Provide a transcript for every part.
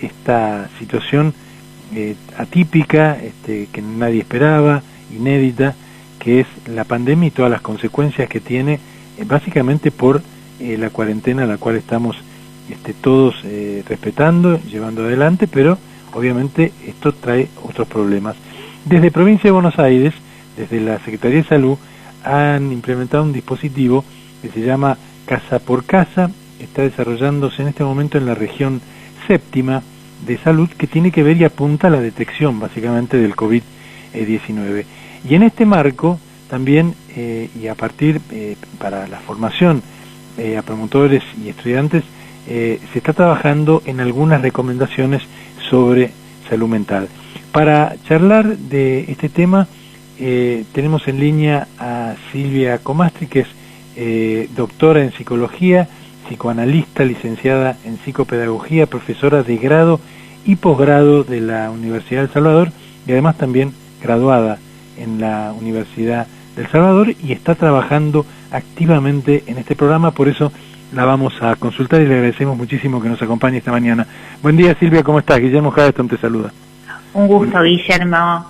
esta situación atípica, que nadie esperaba, inédita, que es la pandemia y todas las consecuencias que tiene, básicamente por la cuarentena a la cual estamos todos respetando, llevando adelante, pero obviamente esto trae otros problemas. Desde Provincia de Buenos Aires, desde la Secretaría de Salud, han implementado un dispositivo que se llama Casa por Casa, está desarrollándose en este momento en la región séptima de salud, que tiene que ver y apunta a la detección básicamente del COVID-19. Y en este marco también, y a partir para la formación a promotores y estudiantes, se está trabajando en algunas recomendaciones sobre salud mental. Para charlar de este tema tenemos en línea a Silvia Comastri, que es doctora en psicología, psicoanalista, licenciada en psicopedagogía, profesora de grado y posgrado de la Universidad del Salvador, y además también graduada en la Universidad del Salvador, y está trabajando activamente en este programa. Por eso la vamos a consultar y le agradecemos muchísimo que nos acompañe esta mañana. Buen día, Silvia, ¿cómo estás? Guillermo Haddeston te saluda. Un gusto, Guillermo.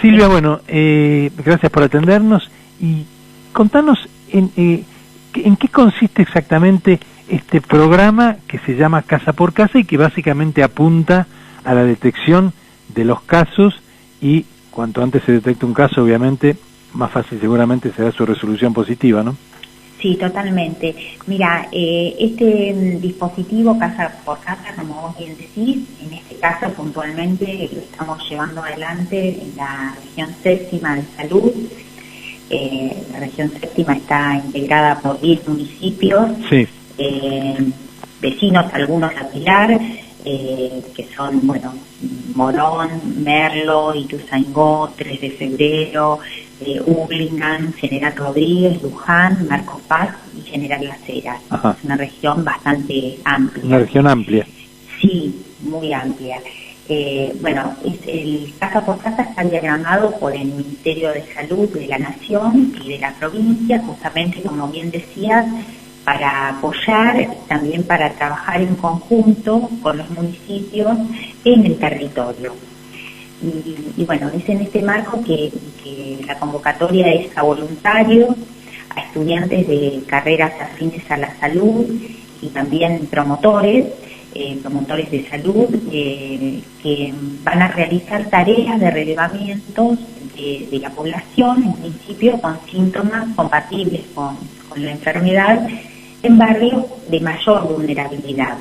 Silvia, bueno, gracias por atendernos, y contanos en qué consiste exactamente este programa que se llama Casa por Casa y que básicamente apunta a la detección de los casos, y cuanto antes se detecte un caso, obviamente, más fácil seguramente será su resolución positiva, ¿no? Sí, totalmente. Mira, este dispositivo Casa por Casa, como vos bien decís, en este caso puntualmente lo estamos llevando adelante en la región séptima de salud. La región séptima está integrada por 10 municipios, sí. Vecinos, algunos a Pilar, que son, bueno, Morón, Merlo, Ituzaingó, 3 de Febrero, Hurlingham, General Rodríguez, Luján, Marcos Paz y General Las Heras. Es una región bastante amplia. Una región amplia. Sí, muy amplia. Bueno, el Casa por Casa está diagramado por el Ministerio de Salud de la Nación y de la provincia, justamente como bien decías, para apoyar, también para trabajar en conjunto con los municipios en el territorio. Y bueno, es en este marco que la convocatoria es a voluntarios, a estudiantes de carreras afines a la salud y también promotores de salud que van a realizar tareas de relevamiento de la población, en principio con síntomas compatibles con la enfermedad, en barrios de mayor vulnerabilidad,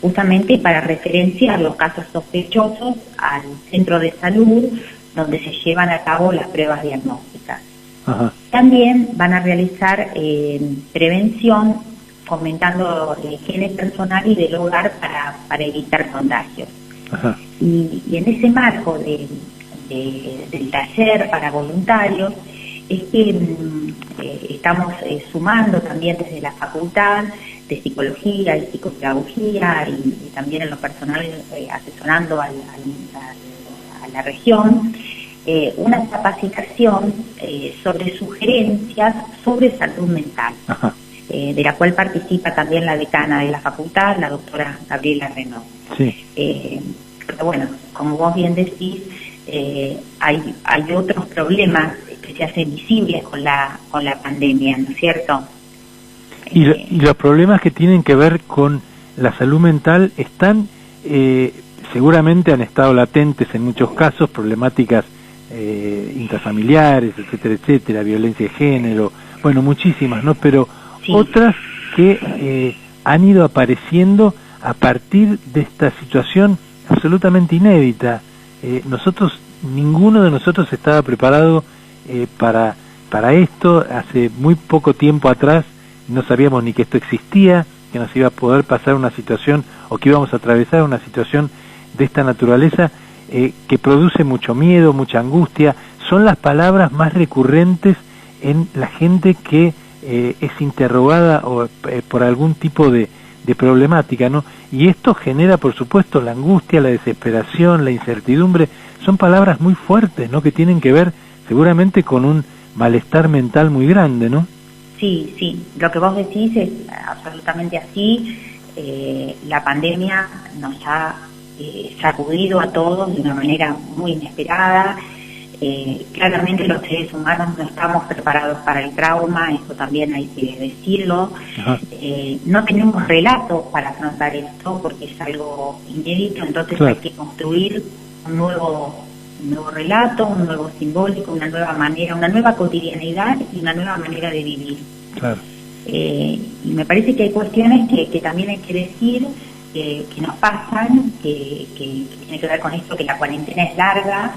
justamente para referenciar los casos sospechosos al centro de salud donde se llevan a cabo las pruebas diagnósticas. También van a realizar prevención, fomentando la higiene personal y del hogar para evitar contagios. Y en ese marco del taller para voluntarios es que estamos sumando también desde la Facultad de Psicología y Psicopedagogía y también en lo personal asesorando a la región, una capacitación sobre sugerencias sobre salud mental, de la cual participa también la decana de la facultad, la doctora Gabriela Renaud. Sí. Pero bueno, como vos bien decís, hay otros problemas que se hacen visibles con la pandemia, ¿no es cierto? Y los problemas que tienen que ver con la salud mental están, seguramente han estado latentes en muchos casos, problemáticas intrafamiliares, etcétera, etcétera, violencia de género, bueno, muchísimas, ¿no? Pero sí, otras que han ido apareciendo a partir de esta situación absolutamente inédita. Ninguno de nosotros estaba preparado para esto. Hace muy poco tiempo atrás no sabíamos ni que esto existía, que nos iba a poder pasar una situación o que íbamos a atravesar una situación de esta naturaleza, que produce mucho miedo, mucha angustia. Son las palabras más recurrentes en la gente que es interrogada por algún tipo de problemática, ¿no? Y esto genera, por supuesto, la angustia, la desesperación, la incertidumbre. Son palabras muy fuertes, ¿no?, que tienen que ver seguramente con un malestar mental muy grande, ¿no? Sí, lo que vos decís es absolutamente así. la pandemia nos ha sacudido a todos de una manera muy inesperada. Claramente los seres humanos no estamos preparados para el trauma, eso también hay que decirlo. No tenemos relatos para afrontar esto porque es algo inédito, entonces hay que construir un nuevo relato, un nuevo simbólico, una nueva manera, una nueva cotidianidad y una nueva manera de vivir. Y me parece que hay cuestiones que también hay que decir que nos pasan, que tiene que ver con esto, que la cuarentena es larga,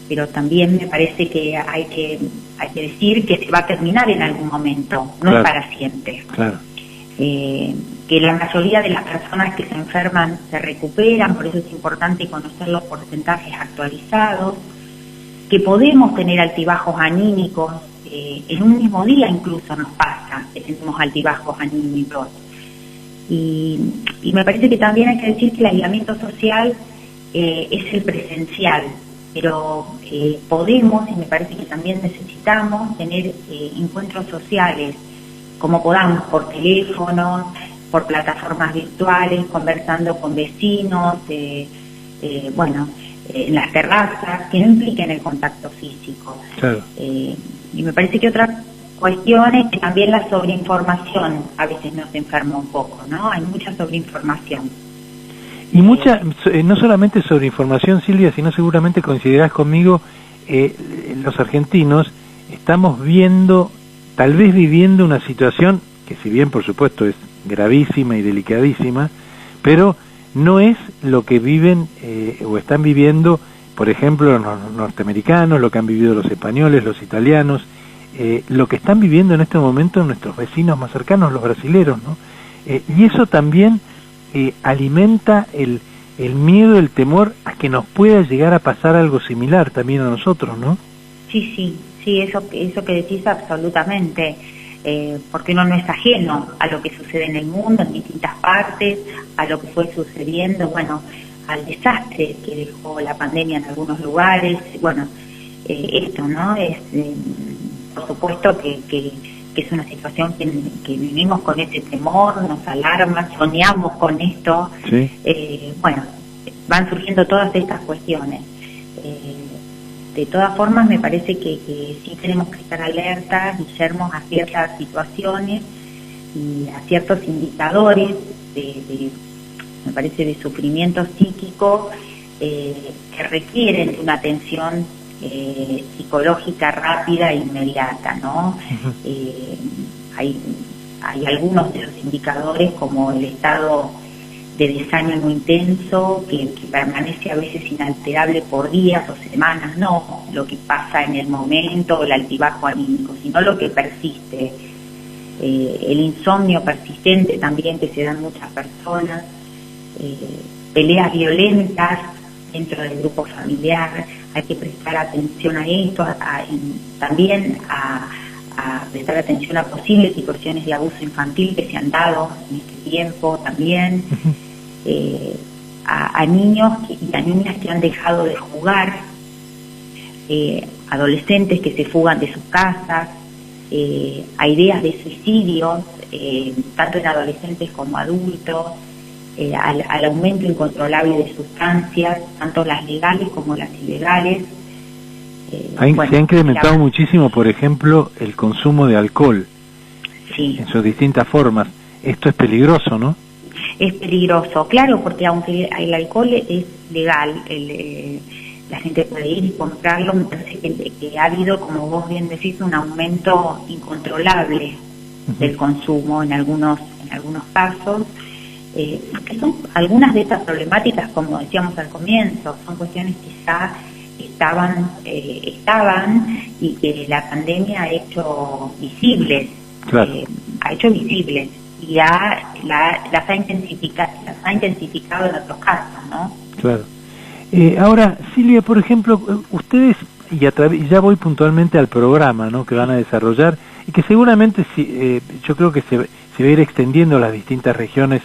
pero también me parece que hay que decir que se va a terminar en algún momento, no es para siempre. Que la mayoría de las personas que se enferman se recuperan, por eso es importante conocer los porcentajes actualizados, que podemos tener altibajos anímicos, en un mismo día incluso nos pasa que tenemos altibajos anímicos. Y me parece que también hay que decir que el aislamiento social es el presencial, pero podemos, y me parece que también necesitamos, tener encuentros sociales, como podamos, por teléfono, por plataformas virtuales, conversando con vecinos, en las terrazas, que no impliquen el contacto físico. Y me parece que otra cuestión es que también la sobreinformación a veces nos enferma un poco, ¿no? Hay mucha sobreinformación. Y mucha, no solamente sobreinformación, Silvia, sino seguramente coincidirás conmigo, los argentinos estamos viendo, tal vez viviendo una situación que, si bien por supuesto es gravísima y delicadísima, pero no es lo que viven o están viviendo, por ejemplo, los norteamericanos, lo que han vivido los españoles, los italianos, lo que están viviendo en este momento nuestros vecinos más cercanos, los brasileros, ¿no? Y eso también alimenta el miedo, el temor a que nos pueda llegar a pasar algo similar también a nosotros, ¿no? Sí, eso que decís absolutamente, porque uno no es ajeno a lo que sucede en el mundo, en distintas partes, a lo que fue sucediendo, al desastre que dejó la pandemia en algunos lugares. Esto, ¿no? Es, por supuesto que es una situación que vivimos con ese temor, nos alarma, soñamos con esto. Van surgiendo todas estas cuestiones. De todas formas, me parece que sí tenemos que estar alertas, Guillermo, a ciertas situaciones y a ciertos indicadores me parece, de sufrimiento psíquico que requieren de una atención psicológica rápida e inmediata, ¿no? Hay algunos de los indicadores, como el estado de desánimo intenso, que permanece a veces inalterable por días o semanas, no lo que pasa en el momento o el altibajo anímico, sino lo que persiste. El insomnio persistente también que se da en muchas personas, peleas violentas dentro del grupo familiar. Hay que prestar atención a esto, también a prestar atención a posibles situaciones de abuso infantil que se han dado en este tiempo también, a niños y a niñas que han dejado de jugar, adolescentes que se fugan de sus casas, a ideas de suicidios, tanto en adolescentes como adultos, al aumento incontrolable de sustancias, tanto las legales como las ilegales. Se ha incrementado muchísimo, por ejemplo, el consumo de alcohol en sus distintas formas. Esto es peligroso, ¿no? Es peligroso, claro, porque aunque el alcohol es legal, la gente puede ir y comprarlo, me parece que ha habido, como vos bien decís, un aumento incontrolable del consumo en algunos casos. Que son algunas de estas problemáticas, como decíamos al comienzo, son cuestiones que ya estaban y que la pandemia ha hecho visibles, y las ha intensificado en otros casos, ¿no? Claro. Ahora, Silvia, por ejemplo, ustedes, ya voy puntualmente al programa, ¿no?, que van a desarrollar, y que seguramente yo creo que se va a ir extendiendo a las distintas regiones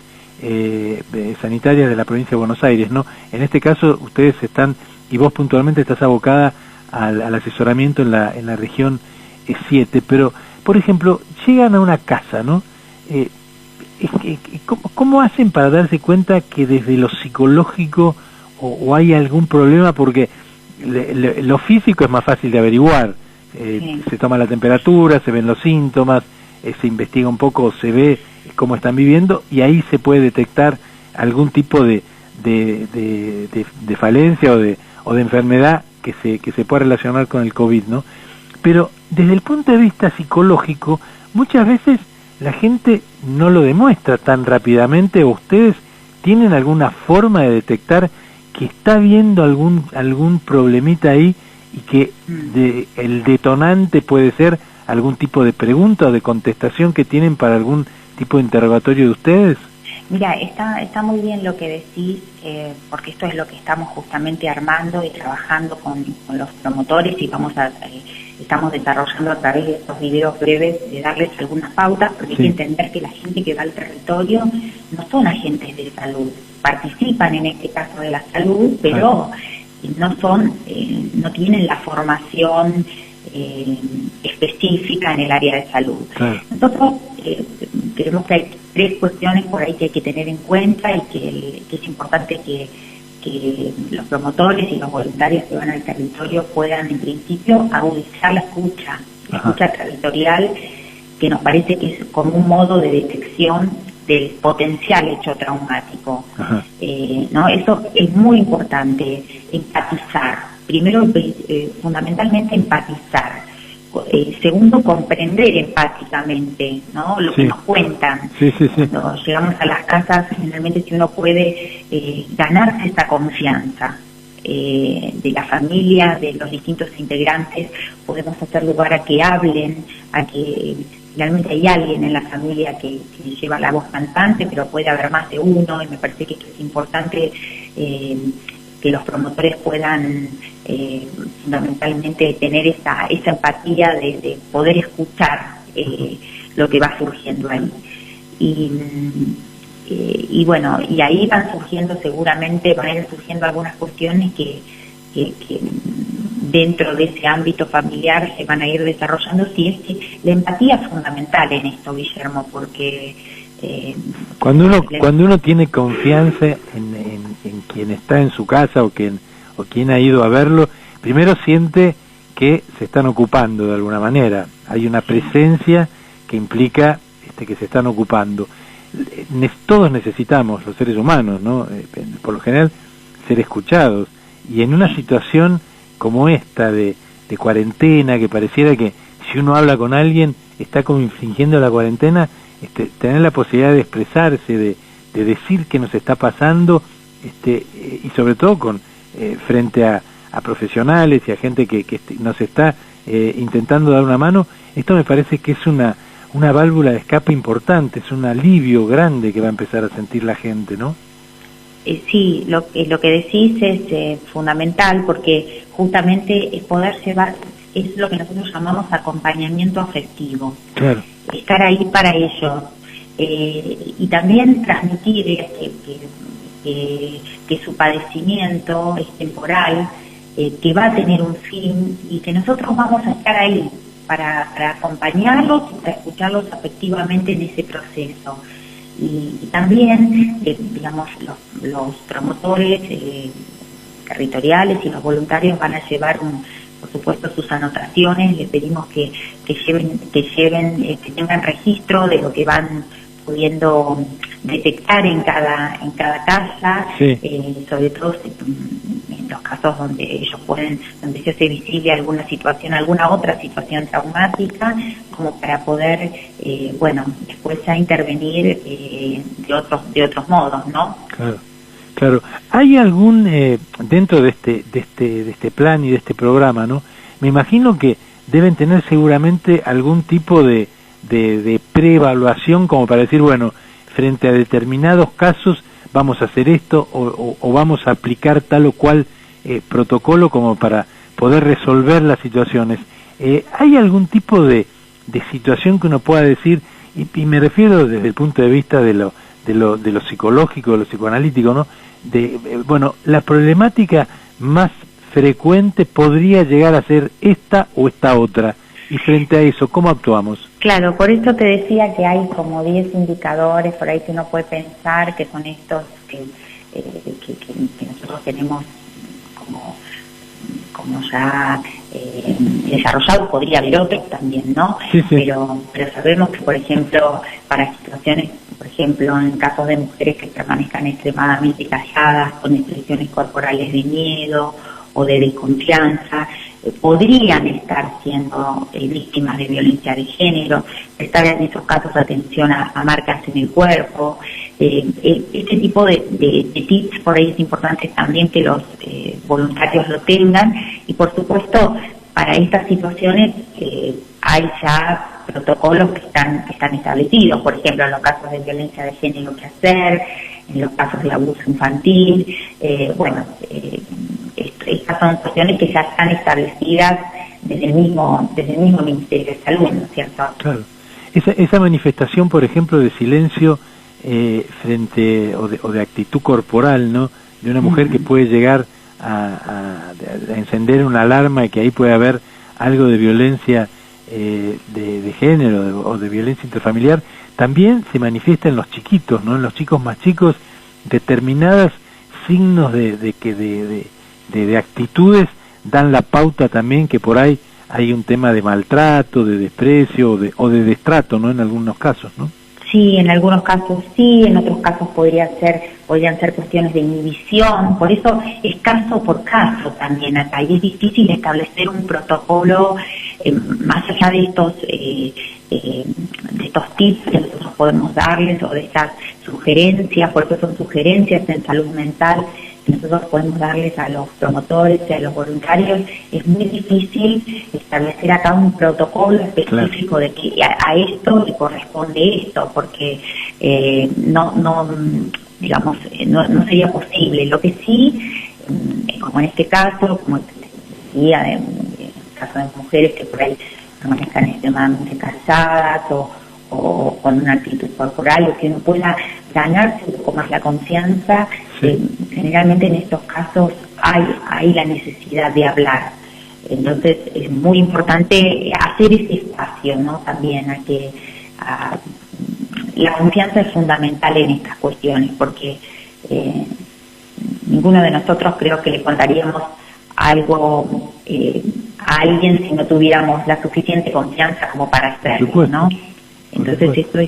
sanitarias de la provincia de Buenos Aires, ¿no? En este caso ustedes están, y vos puntualmente estás abocada al asesoramiento en la región 7, pero por ejemplo llegan a una casa, ¿no? ¿cómo hacen para darse cuenta que desde lo psicológico o hay algún problema? Porque lo físico es más fácil de averiguar, Sí. se toma la temperatura, se ven los síntomas, se investiga un poco, se ve cómo están viviendo y ahí se puede detectar algún tipo de falencia o de enfermedad que se pueda relacionar con el COVID, ¿no? Pero desde el punto de vista psicológico, muchas veces la gente no lo demuestra tan rápidamente, o ustedes tienen alguna forma de detectar que está habiendo algún problemita ahí y que el detonante puede ser algún tipo de pregunta o de contestación que tienen para algún tipo de interrogatorio de ustedes. Mira, está muy bien lo que decís, porque esto es lo que estamos justamente armando y trabajando con los promotores y estamos desarrollando a través de estos videos breves de darles algunas pautas, porque Sí. hay que entender que la gente que va al territorio no son agentes de salud, participan en este caso de la salud, pero no tienen la formación específica en el área de salud. Claro. Nosotros creemos que hay 3 cuestiones por ahí que hay que tener en cuenta y que es importante que los promotores y los voluntarios que van al territorio puedan en principio agudizar la escucha territorial, que nos parece que es como un modo de detección del potencial hecho traumático. ¿No? Eso es muy importante, empatizar. Primero, fundamentalmente empatizar. Segundo, comprender empáticamente, ¿no? Lo que nos cuentan. Sí. Cuando llegamos a las casas, generalmente si uno puede ganarse esa confianza de la familia, de los distintos integrantes, podemos hacer lugar a que hablen, a que realmente hay alguien en la familia que lleva la voz cantante, pero puede haber más de uno, y me parece que esto es importante, que los promotores puedan fundamentalmente tener esa empatía de poder escuchar lo que va surgiendo ahí. Y bueno, y ahí van a ir surgiendo algunas cuestiones que dentro de ese ámbito familiar se van a ir desarrollando. Si es que la empatía es fundamental en esto, Guillermo, porque cuando uno tiene confianza en quien está en su casa o quien ha ido a verlo, primero siente que se están ocupando de alguna manera, hay una presencia que implica que se están ocupando. Todos necesitamos, los seres humanos, ¿no? Por lo general, ser escuchados, y en una situación como esta de cuarentena, que pareciera que si uno habla con alguien está como infringiendo la cuarentena, tener la posibilidad de expresarse, de decir qué nos está pasando, y sobre todo frente a profesionales y a gente que nos está intentando dar una mano. Esto me parece que es una válvula de escape importante, es un alivio grande que va a empezar a sentir la gente, ¿no? Sí, lo que decís es fundamental, porque justamente es poder llevar, es lo que nosotros llamamos acompañamiento afectivo. Claro. Estar ahí para ellos, y también transmitir que su padecimiento es temporal, que va a tener un fin y que nosotros vamos a estar ahí para acompañarlos y para escucharlos afectivamente en ese proceso. Y también, digamos, los promotores territoriales y los voluntarios van a llevar por supuesto sus anotaciones. Les pedimos que tengan registro de lo que van pudiendo detectar en cada casa, sí. Sobre todo en los casos donde donde se hace visible alguna otra situación traumática, como para poder después ya intervenir de otros modos, ¿no? Claro. ¿Hay algún dentro de este plan y de este programa, ¿no? Me imagino que deben tener seguramente algún tipo de preevaluación, como para decir, bueno, frente a determinados casos vamos a hacer esto o vamos a aplicar tal o cual protocolo como para poder resolver las situaciones. ¿Hay algún tipo de situación que uno pueda decir, y me refiero desde el punto de vista de lo psicológico, de lo psicoanalítico, ¿no? La problemática más frecuente podría llegar a ser esta o esta otra, y frente a eso, ¿cómo actuamos? Claro, por eso te decía que hay como 10 indicadores por ahí que uno puede pensar que son estos que nosotros tenemos como ya desarrollados. Podría haber otros también, ¿no? Sí, sí. Pero sabemos que, por ejemplo, para situaciones, por ejemplo, en casos de mujeres que permanezcan extremadamente calladas, con expresiones corporales de miedo o de desconfianza, podrían estar siendo víctimas de violencia de género. Prestar en esos casos atención a marcas en el cuerpo. Este tipo de tips por ahí es importante también que los voluntarios lo tengan, y por supuesto para estas situaciones hay ya protocolos que están establecidos. Por ejemplo, en los casos de violencia de género, qué hacer, en los casos de abuso infantil. Estas son cuestiones que ya están establecidas desde el mismo Ministerio de Salud, ¿no es cierto? Claro. Esa manifestación, por ejemplo, de silencio frente o de actitud corporal, ¿no?, de una mujer que puede llegar a encender una alarma, y que ahí puede haber algo de violencia de género o de violencia intrafamiliar, también se manifiesta en los chiquitos, ¿no?, en los chicos más chicos, determinados signos de actitudes dan la pauta también que por ahí hay un tema de maltrato, de desprecio o de destrato, ¿no?, en algunos casos, ¿no? Sí, en algunos casos sí, en otros casos podrían ser cuestiones de inhibición. Por eso es caso por caso también acá, y es difícil establecer un protocolo más allá de estos tips que nosotros podemos darles, o de estas sugerencias, porque son sugerencias en salud mental que nosotros podemos darles a los promotores y a los voluntarios. Es muy difícil establecer acá un protocolo específico, claro, de que a esto le corresponde esto, porque no sería posible. Lo que sí, como en este caso, como decía, en el caso de mujeres que por ahí permanezcan extremadamente calladas o con una actitud corporal, o que uno pueda ganarse un poco más la confianza. Generalmente en estos casos hay la necesidad de hablar. Entonces es muy importante hacer ese espacio, ¿no? También la confianza es fundamental en estas cuestiones, porque ninguno de nosotros creo que le contaríamos algo a alguien si no tuviéramos la suficiente confianza como para hacerlo, ¿no? Entonces esto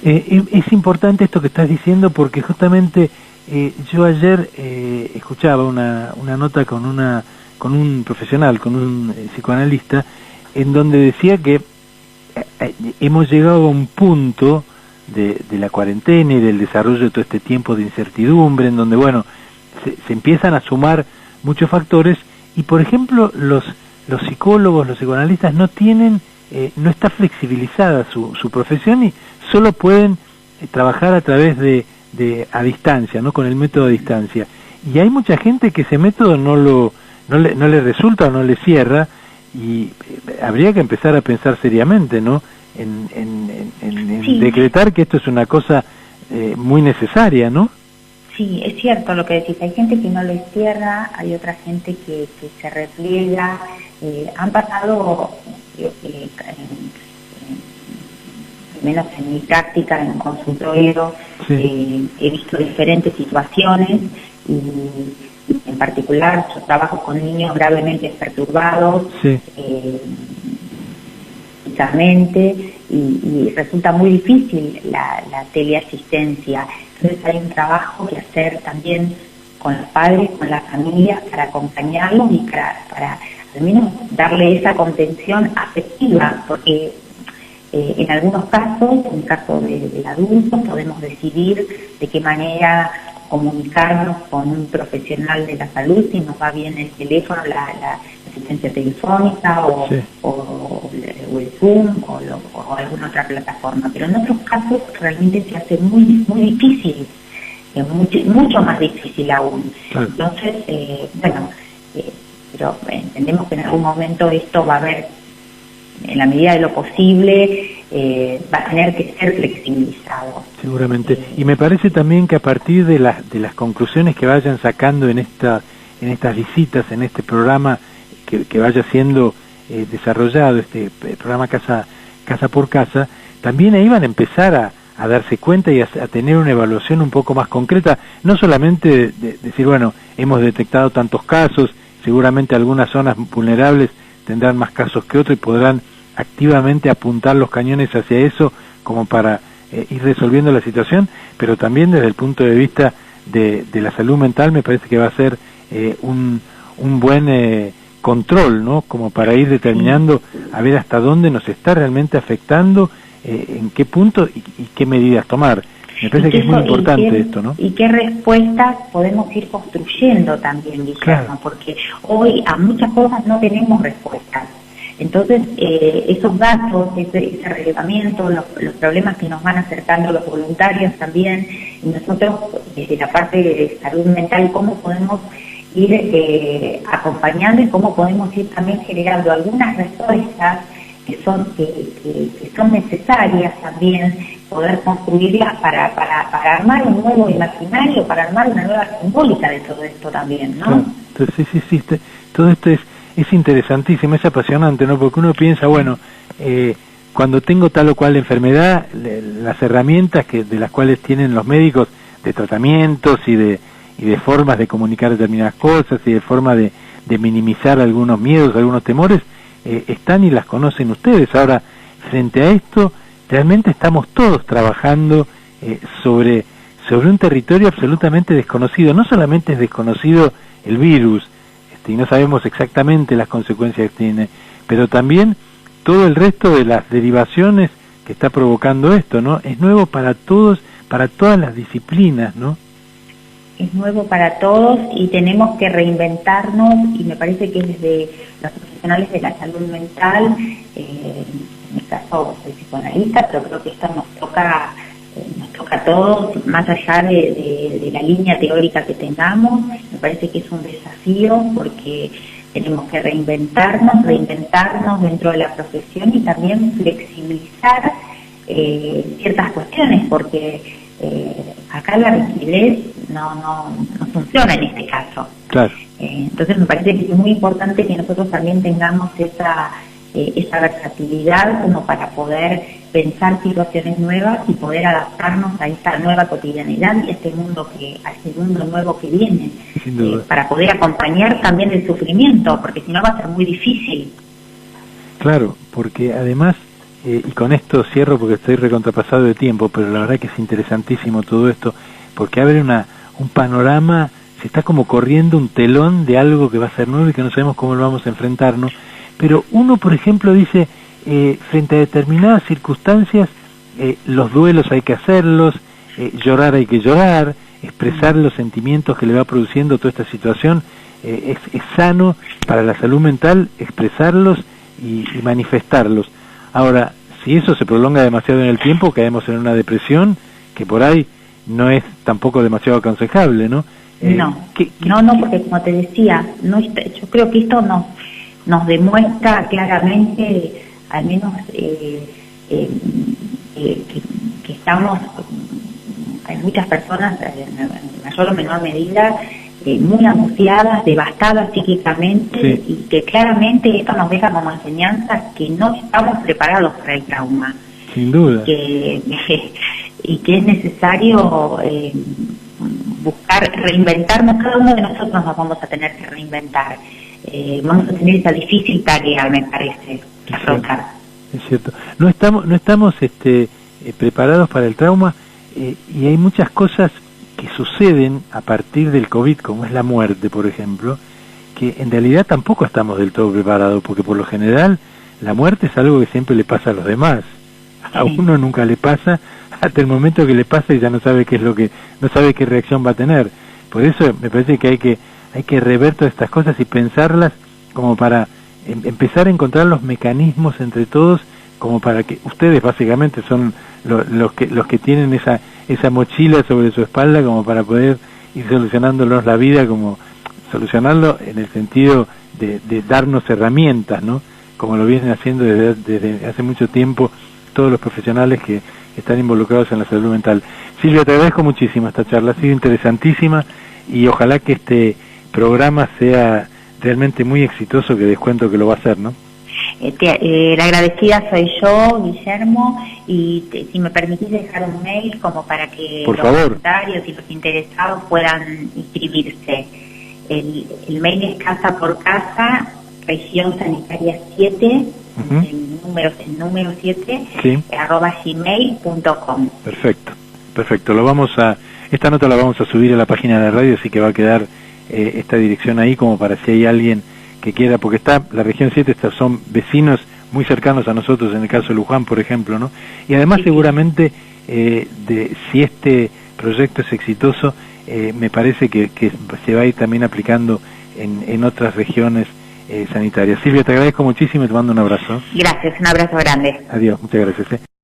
es importante esto que estás diciendo, porque justamente yo ayer escuchaba una nota con un profesional, con un psicoanalista, en donde decía que hemos llegado a un punto de la cuarentena y del desarrollo de todo este tiempo de incertidumbre, en donde, bueno, se empiezan a sumar muchos factores, y por ejemplo los psicólogos, los psicoanalistas no está flexibilizada su profesión, y solo pueden trabajar a través a distancia, ¿no?, con el método a distancia. Y hay mucha gente que ese método no le resulta o no le cierra, y habría que empezar a pensar seriamente, ¿no?, en decretar que esto es una cosa muy necesaria, ¿no? Sí, es cierto lo que decís. Hay gente que no le cierra, hay otra gente que se repliega. Han pasado, menos en mi práctica en consultorio, he visto diferentes situaciones, y en particular yo trabajo con niños gravemente perturbados, físicamente, y resulta muy difícil la teleasistencia. Entonces hay un trabajo que hacer también con los padres, con las familias, para acompañarlos y para al menos darle esa contención afectiva, porque en algunos casos, en el caso del adulto, podemos decidir de qué manera comunicarnos con un profesional de la salud, si nos va bien el teléfono, la asistencia telefónica o el Zoom o alguna otra plataforma. Pero en otros casos realmente se hace muy difícil, mucho más difícil aún. Claro. Entonces, pero entendemos que en algún momento esto va a haber, en la medida de lo posible, va a tener que ser flexibilizado. Seguramente. Y me parece también que a partir de las conclusiones que vayan sacando en estas visitas, en este programa que vaya siendo desarrollado, este programa Casa casa por casa, también ahí van a empezar a darse cuenta y a tener una evaluación un poco más concreta, no solamente de decir, bueno, hemos detectado tantos casos, seguramente algunas zonas vulnerables tendrán más casos que otros y podrán activamente apuntar los cañones hacia eso como para ir resolviendo la situación, pero también desde el punto de vista de la salud mental me parece que va a ser un buen control, ¿no? Como para ir determinando a ver hasta dónde nos está realmente afectando, en qué punto y qué medidas tomar. Me parece que es muy importante esto, ¿no? Y qué respuestas podemos ir construyendo también, Guillermo, claro. Porque hoy a muchas cosas no tenemos respuestas. Entonces, esos datos, ese relevamiento, los problemas que nos van acercando los voluntarios también, y nosotros desde la parte de salud mental, cómo podemos ir acompañando y cómo podemos ir también generando algunas respuestas que son necesarias también, poder construirlas para armar un nuevo imaginario, para armar una nueva simbólica de todo esto también, ¿no? Claro. Entonces, sí, todo esto es interesantísimo, es apasionante, ¿no? Porque uno piensa, bueno, cuando tengo tal o cual enfermedad, las herramientas de las cuales tienen los médicos de tratamientos y de formas de comunicar determinadas cosas y de forma de minimizar algunos miedos, algunos temores, están y las conocen ustedes. Ahora, frente a esto, realmente estamos todos trabajando sobre un territorio absolutamente desconocido. No solamente es desconocido el virus, y no sabemos exactamente las consecuencias que tiene, pero también todo el resto de las derivaciones que está provocando esto, ¿no? Es nuevo para todos, para todas las disciplinas, ¿no? Es nuevo para todos y tenemos que reinventarnos, y me parece que desde los profesionales de la salud mental, en mi caso soy psicoanalista, pero creo que esto nos toca a todos, más allá de la línea teórica que tengamos. Me parece que es un desafío porque tenemos que reinventarnos dentro de la profesión y también flexibilizar ciertas cuestiones, porque acá la rigidez no funciona en este caso. Claro. Entonces me parece que es muy importante que nosotros también tengamos esa versatilidad como para poder pensar situaciones nuevas y poder adaptarnos a esta nueva cotidianidad y a este mundo nuevo que viene, para poder acompañar también el sufrimiento, porque si no va a ser muy difícil. Claro, porque además, y con esto cierro porque estoy recontrapasado de tiempo, pero la verdad que es interesantísimo todo esto, porque abre un panorama, se está como corriendo un telón de algo que va a ser nuevo y que no sabemos cómo lo vamos a enfrentar, ¿no? Pero uno, por ejemplo, dice, frente a determinadas circunstancias, los duelos hay que hacerlos, llorar hay que llorar, expresar los sentimientos que le va produciendo toda esta situación, es sano para la salud mental expresarlos y manifestarlos. Ahora, si eso se prolonga demasiado en el tiempo, caemos en una depresión que por ahí no es tampoco demasiado aconsejable, ¿no? No, porque como te decía, yo creo que esto nos demuestra claramente, al menos que estamos, hay muchas personas, en mayor o menor medida, muy angustiadas, devastadas psíquicamente, sí. Y que claramente esto nos deja como enseñanza que no estamos preparados para el trauma. Sin duda. Y que es necesario buscar reinventarnos. Cada uno de nosotros nos vamos a tener que reinventar. Vamos a tener esa difícil tarea, me parece, afrontar. Es cierto. No estamos preparados para el trauma, y hay muchas cosas que suceden a partir del COVID, como es la muerte, por ejemplo, que en realidad tampoco estamos del todo preparados, porque por lo general la muerte es algo que siempre le pasa a los demás. A uno nunca le pasa, hasta el momento que le pasa y ya no sabe no sabe qué reacción va a tener. Por eso me parece que hay que rever todas estas cosas y pensarlas como para empezar a encontrar los mecanismos entre todos, como para que ustedes básicamente son los que tienen esa mochila sobre su espalda, como para poder ir solucionándonos la vida, como solucionarlo en el sentido de darnos herramientas, ¿no? Como lo vienen haciendo desde hace mucho tiempo todos los profesionales que están involucrados en la salud mental. Silvia, te agradezco muchísimo esta charla, ha sido interesantísima, y ojalá que este programa sea realmente muy exitoso, que descuento que lo va a hacer, ¿no? La agradecida soy yo, Guillermo, y si me permitís dejar un mail como para que por los favor. voluntarios y los interesados puedan inscribirse. El mail es Casa por Casa, Región Sanitaria 7, el número 7, sí. @gmail.com. Perfecto. Esta nota la vamos a subir a la página de la radio, así que va a quedar esta dirección ahí como para si hay alguien que quiera, porque la región 7, son vecinos muy cercanos a nosotros, en el caso de Luján, por ejemplo, ¿no? Y además seguramente, si este proyecto es exitoso, me parece que se va a ir también aplicando en otras regiones sanitarias. Silvia, te agradezco muchísimo y te mando un abrazo. Gracias, un abrazo grande. Adiós, muchas gracias.